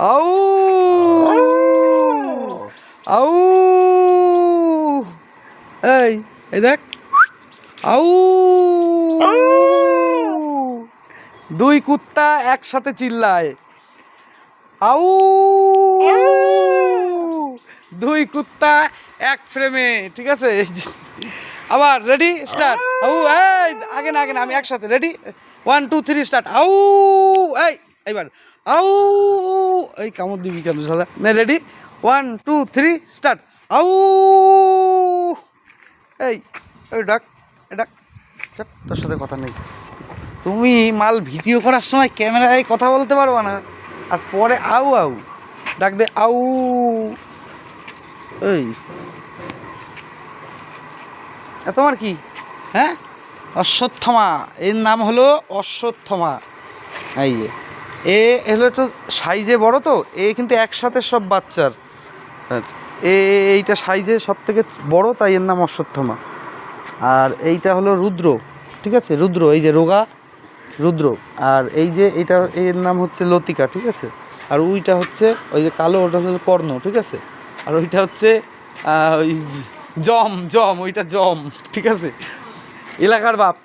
আউ আউ এই এই দেখ আউ দুই কুত্তা একসাথে চিল্লায় আউ দুই কুত্তা এক ফ্রেমে ঠিক আছে আবার রেডি স্টার্ট আউ এই আগে না আমি একসাথে রেডি 1 2 3 স্টার্ট আউ এই এইবার আউ এই কামড় দিবি কেন সাদা না রেডি 1 2 3 স্টার্ট আউ এই ওই ডাক ডাক তোর সাথে কথা নেই তুমি মাল ভিডিও করার সময় ক্যামেরায় কথা বলতে পারবা না আর পরে আউ আউ ডাক দে আউ এই তোমার কি হ্যাঁ অশ্বত্থমা এর নাম হলো অশ্বত্থমা এই হলো একটু সাইজে বড় তো কিন্তু একসাথে সব বাচ্চার এইটা সাইজে সব থেকে বড় তাই এর নাম অশ্বত্থমা আর এইটা হলো রুদ্র ঠিক আছে রুদ্র এই যে রোগা রুদ্র আর এই যে এইটা এর নাম হচ্ছে লতিকা ঠিক আছে আর ওইটা হচ্ছে ওই যে কালো ওটা হলো কর্ণ ঠিক আছে আর ওইটা হচ্ছে ওই জম ওইটা জম ঠিক আছে এলাকার বাপ